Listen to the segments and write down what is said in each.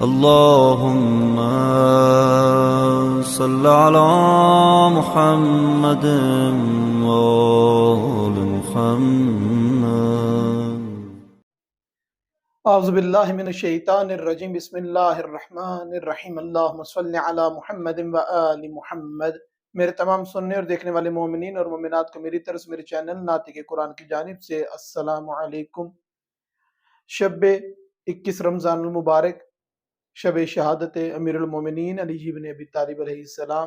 اللهم صل على محمد وآل محمد. اعوذ باللہ من الشیطان الرجیم. بسم اللہ الرحمن الرحیم. اللہم صل علی محمد و آل محمد. میرے تمام سننے اور دیکھنے والے مومنین اور مومنات کو میری طرف سے میرے چینل ناطق قرآن کی جانب سے السلام علیکم. شب 21 رمضان المبارک، شب شہادت امیر المومنین علی بن ابی طالب علیہ السلام.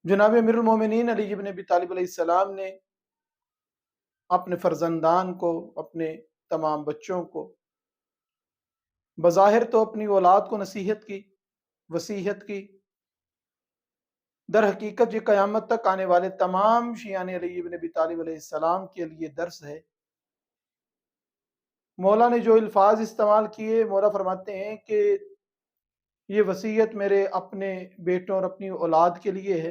جناب امیر المومنین علی بن ابی طالب علیہ السلام نے اپنے فرزندان کو، اپنے تمام بچوں کو، بظاہر تو اپنی اولاد کو نصیحت کی، وصیت کی، در حقیقت یہ قیامت تک آنے والے تمام شیعان علی بن ابی طالب علیہ السلام کے لیے درس ہے. مولا نے جو الفاظ استعمال کیے، مولا فرماتے ہیں کہ یہ وصیت میرے اپنے بیٹوں اور اپنی اولاد کے لیے ہے،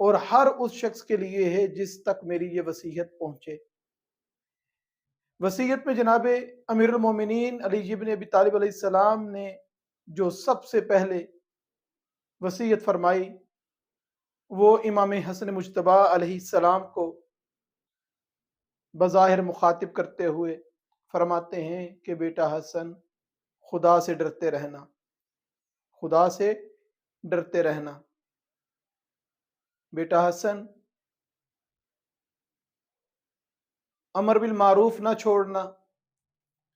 اور ہر اس شخص کے لیے ہے جس تک میری یہ وصیت پہنچے. وصیت میں جناب امیر المومنین علی بن ابی طالب علیہ السلام نے جو سب سے پہلے وصیت فرمائی، وہ امام حسن مجتبیٰ علیہ السلام کو بظاہر مخاطب کرتے ہوئے فرماتے ہیں کہ بیٹا حسن، خدا سے ڈرتے رہنا، خدا سے ڈرتے رہنا. بیٹا حسن، امر بالمعروف نہ چھوڑنا،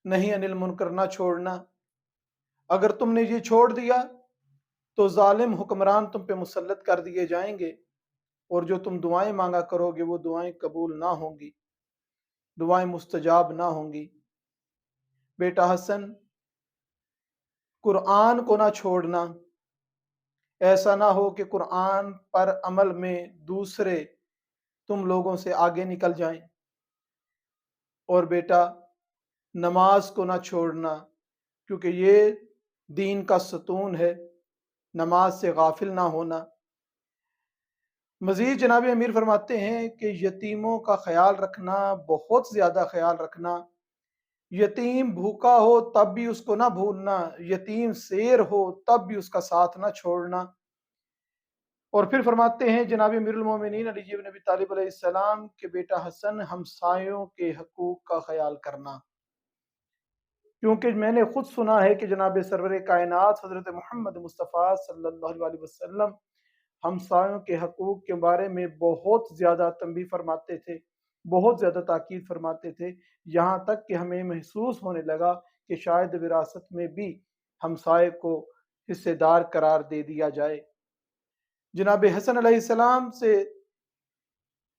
نہی عن المنکر نہ چھوڑنا. اگر تم نے یہ چھوڑ دیا تو ظالم حکمران تم پہ مسلط کر دیے جائیں گے، اور جو تم دعائیں مانگا کرو گے وہ دعائیں قبول نہ ہوں گی، دعائیں مستجاب نہ ہوں گی. بیٹا حسن، قرآن کو نہ چھوڑنا. ایسا نہ ہو کہ قرآن پر عمل میں دوسرے تم لوگوں سے آگے نکل جائیں. اور بیٹا، نماز کو نہ چھوڑنا، کیونکہ یہ دین کا ستون ہے، نماز سے غافل نہ ہونا. مزید جناب امیر فرماتے ہیں کہ یتیموں کا خیال رکھنا، بہت زیادہ خیال رکھنا. یتیم بھوکا ہو تب بھی اس کو نہ بھولنا، یتیم سیر ہو تب بھی اس کا ساتھ نہ چھوڑنا. اور پھر فرماتے ہیں جناب امیر المومنین علی بن ابی طالب علیہ السلام کہ بیٹا حسن، ہمسایوں کے حقوق کا خیال کرنا. کیونکہ میں نے خود سنا ہے کہ جناب سرور کائنات حضرت محمد مصطفیٰ صلی اللہ علیہ وسلم ہمسایوں کے حقوق کے بارے میں بہت زیادہ تنبیہ فرماتے تھے، بہت زیادہ تاکید فرماتے تھے، یہاں تک کہ ہمیں محسوس ہونے لگا کہ شاید وراثت میں بھی ہمسائے کو حصے دار قرار دے دیا جائے. جناب حسن علیہ السلام سے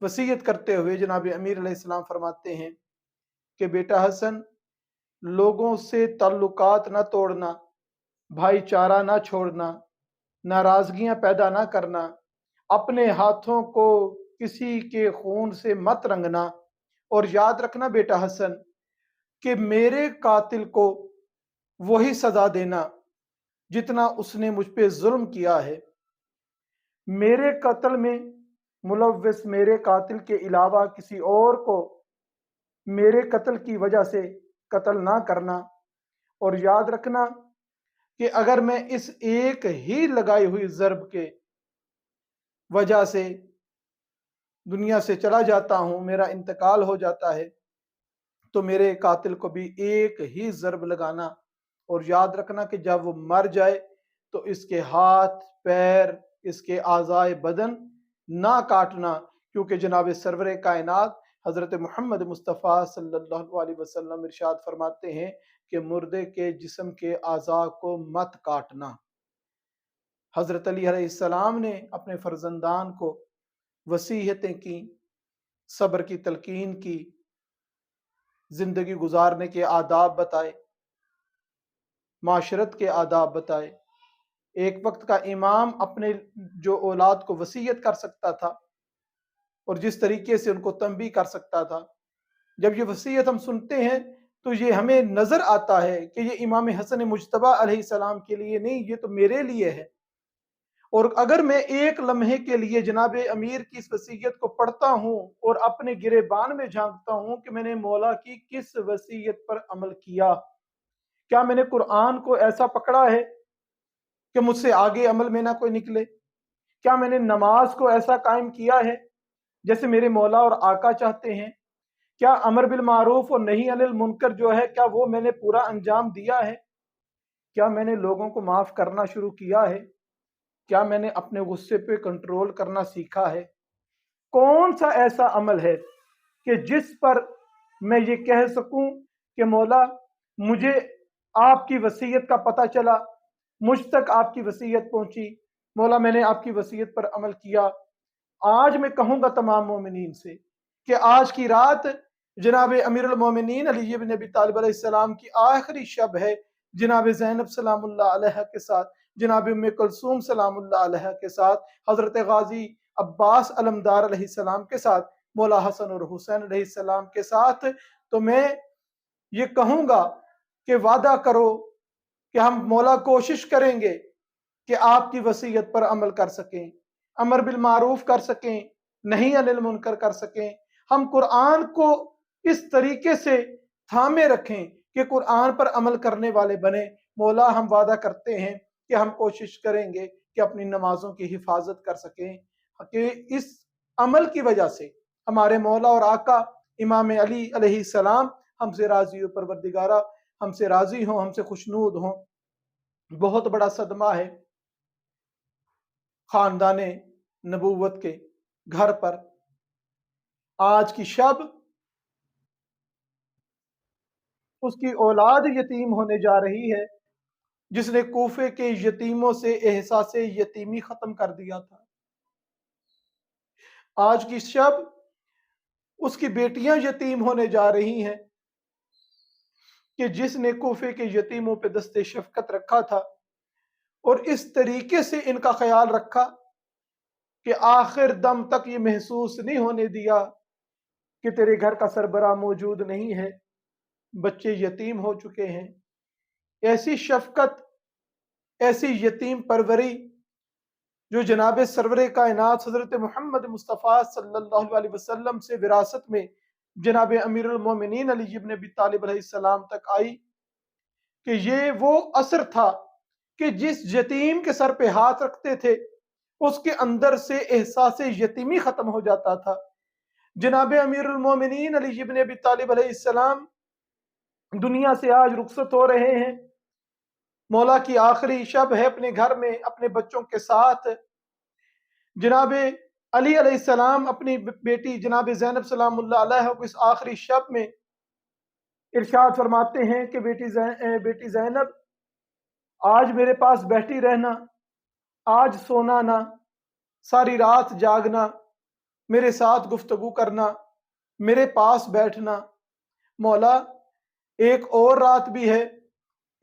وصیت کرتے ہوئے جناب امیر علیہ السلام فرماتے ہیں کہ بیٹا حسن، لوگوں سے تعلقات نہ توڑنا، بھائی چارہ نہ چھوڑنا، ناراضگیاں پیدا نہ کرنا، اپنے ہاتھوں کو کسی کے خون سے مت رنگنا. اور یاد رکھنا بیٹا حسن کہ میرے قاتل کو وہی سزا دینا جتنا اس نے مجھ پہ ظلم کیا ہے. میرے قتل میں ملوث میرے قاتل کے علاوہ کسی اور کو میرے قتل کی وجہ سے قتل نہ کرنا. اور یاد رکھنا کہ اگر میں اس ایک ہی لگائی ہوئی ضرب کے وجہ سے دنیا سے چلا جاتا ہوں، میرا انتقال ہو جاتا ہے، تو میرے قاتل کو بھی ایک ہی ضرب لگانا. اور یاد رکھنا کہ جب وہ مر جائے تو اس کے ہاتھ، پیر، اس کے اعضائے بدن نہ کاٹنا، کیونکہ جناب سرور کائنات حضرت محمد مصطفیٰ صلی اللہ علیہ وسلم ارشاد فرماتے ہیں کہ مردے کے جسم کے اعضاء کو مت کاٹنا. حضرت علی علیہ السلام نے اپنے فرزندان کو وصیتیں کی، صبر کی تلقین کی، زندگی گزارنے کے آداب بتائے، معاشرت کے آداب بتائے. ایک وقت کا امام اپنے جو اولاد کو وصیت کر سکتا تھا اور جس طریقے سے ان کو تنبیہ کر سکتا تھا، جب یہ وصیت ہم سنتے ہیں تو یہ ہمیں نظر آتا ہے کہ یہ امام حسن مجتبیٰ علیہ السلام کے لیے نہیں، یہ تو میرے لیے ہے. اور اگر میں ایک لمحے کے لیے جناب امیر کی اس وصیت کو پڑھتا ہوں اور اپنے گریبان میں جھانکتا ہوں کہ میں نے مولا کی کس وصیت پر عمل کیا، क्या मैंने कुरान को ऐसा पकड़ा है कि मुझसे आगे अमल में ना कोई निकले? क्या मैंने नमाज को ऐसा कायम किया है जैसे मेरे मौला और आका चाहते हैं? क्या अमर बिल मारूफ और नही अनिल मुनकर जो है, क्या वो मैंने पूरा अंजाम दिया है? क्या मैंने लोगों को माफ करना शुरू किया है? क्या मैंने अपने गुस्से पे कंट्रोल करना सीखा है? कौन सा ऐसा अमल है कि जिस पर मैं ये कह सकूं कि मौला, मुझे आपकी वसीयत का पता चला, मुझ तक आपकी वसीयत पहुंची, मौला मैंने आपकी वसीयत पर अमल किया। आज मैं कहूंगा तमाम मोमिनीन से कि आज की रात जनाब अमीरुल मोमिनीन अली इब्न अबी तालिब अलैहिस्सलाम की आखिरी शब है, जनाब ज़ैनब सलामुल्लाह अलैहा के साथ, जनाब उम्मे कुलसूम सलामुल्लाह अलैहा के साथ, हज़रत गाजी अब्बास अलमदार अलैहिस्सलाम के साथ, मौला हसन और हुसैन अलैहिस्सलाम के साथ। तो मैं ये कहूंगा कि वादा करो कि हम मौला कोशिश करेंगे कि आपकी वसीयत पर अमल कर सकें, अमर बिल मारूफ कर सकें, नहीं अनिल मुनकर कर सकें। हम कुरान को इस तरीके से थामे रखें कि कुरान पर अमल करने वाले बने। मौला हम वादा करते हैं कि हम कोशिश करेंगे कि अपनी नमाजों की हिफाजत कर सकें, कि इस अमल की वजह से हमारे मौला और आका इमाम अली अलैहिस्सलाम हमसे राजी हो, परवरदिगारा हमसे राजी हो, हमसे खुशनूद हो। बहुत बड़ा सदमा है खानदाने नबूवत के घर पर। आज की शब उसकी औलाद यतीम होने जा रही है, जिसने कूफे के यतीमों से एहसास यतीमी खत्म कर दिया था। आज की शब उसकी बेटियां यतीम होने जा रही हैं, कि जिसने कूफे के यतीमों पे दस्ते शफकत रखा था और इस तरीके से इनका ख्याल रखा कि आखिर दम तक ये महसूस नहीं होने दिया कि तेरे घर का सरबराह मौजूद नहीं है, बच्चे यतीम हो चुके हैं। ऐसी शफकत, ऐसी यतीम परवरी जो जनाब सरवर कायनात हज़रत मोहम्मद मुस्तफ़ा सल्लल्लाहु अलैहि वसल्लम से विरासत में जनाब अमीरुल मोमिनीन अली इब्न अबी तालिब अलैहिस्सलाम तक आई, कि ये वो असर था कि जिस यतीम के सर पे हाथ रखते थे उसके अंदर से एहसास यतीमी खत्म हो जाता था। जनाब अमीरुल मोमिनीन अली इब्न अबी तालिब अलैहिस्सलाम दुनिया से आज रुखसत हो रहे हैं। मौला की आखिरी शब है अपने घर में अपने बच्चों के साथ। जनाब अली अलैहिस्सलाम अपनी बेटी जनाब ज़ैनब सलामुल्लाह अलैहा को इस आखिरी शब में इरशाद फरमाते हैं कि बेटी ज़ैनब, आज मेरे पास बैठी रहना, आज सोना ना, सारी रात जागना, मेरे साथ गुफ्तगू करना, मेरे पास बैठना। मौला एक और रात भी है,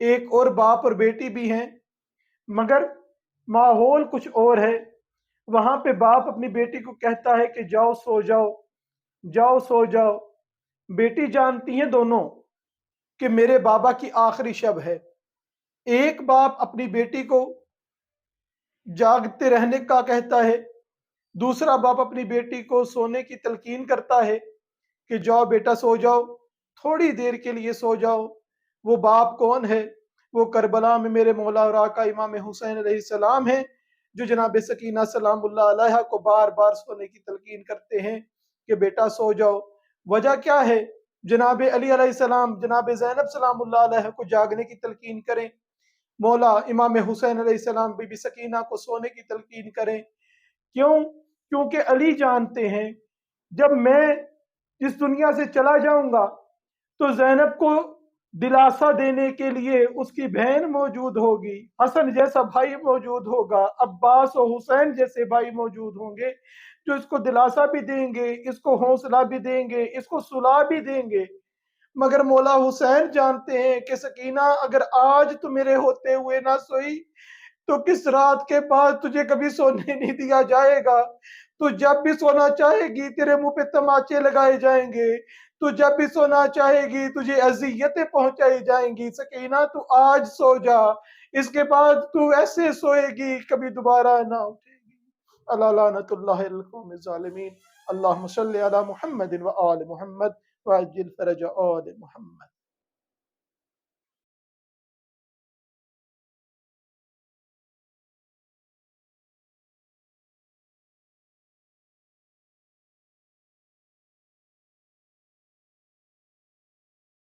एक और बाप और बेटी भी हैं, मगर माहौल कुछ और है। वहां पे बाप अपनी बेटी को कहता है कि जाओ सो जाओ, जाओ सो जाओ। बेटी जानती हैं दोनों कि मेरे बाबा की आखिरी शब है। एक बाप अपनी बेटी को जागते रहने का कहता है, दूसरा बाप अपनी बेटी को सोने की तलकीन करता है कि जाओ बेटा सो जाओ, थोड़ी देर के लिए सो जाओ। वो बाप कौन है? वो करबला में मेरे मौला और आका इमाम हुसैन अलैहिस्सलाम हैं, जो जनाब सकीना सलामुल्लाह अलैहा को बार बार सोने की तलकीन करते हैं कि बेटा सो जाओ। वजह क्या है? जनाब अली अलैहिस्सलाम जनाब ज़ैनब सलामुल्लाह अलैहा को जागने की तलकीन करें, मौला इमाम हुसैन अलैहिस्सलाम बीबी सकीना को सोने की तलकीन करें। क्यों? क्योंकि अली जानते हैं जब मैं इस दुनिया से चला जाऊंगा तो ज़ैनब को दिलासा देने के लिए उसकी बहन मौजूद होगी, हसन जैसा भाई मौजूद होगा, अब्बास और हुसैन जैसे भाई मौजूद होंगे, जो इसको दिलासा भी देंगे, इसको हौसला भी देंगे, इसको सुला भी देंगे। मगर मौला हुसैन जानते हैं कि सकीना, अगर आज तो मेरे होते हुए ना सोई तो किस रात के बाद तुझे कभी सोने नहीं दिया जाएगा। तू जब भी सोना चाहेगी तेरे मुंह पे तमाचे लगाए जाएंगे, तू जब भी सोना चाहेगी तुझे अजियतें पहुंचाई जाएंगी। सकीना तू आज सो जा, इसके बाद तू ऐसे सोएगी कभी दोबारा ना उठेगी। अला लानतुल्लाहि अलल कौमिज़ ज़ालिमीन। अल्लाहुम्मा सल्लि अला मुहम्मदिन व आलि मुहम्मद व अज्जिल फरज आलि मुहम्मद।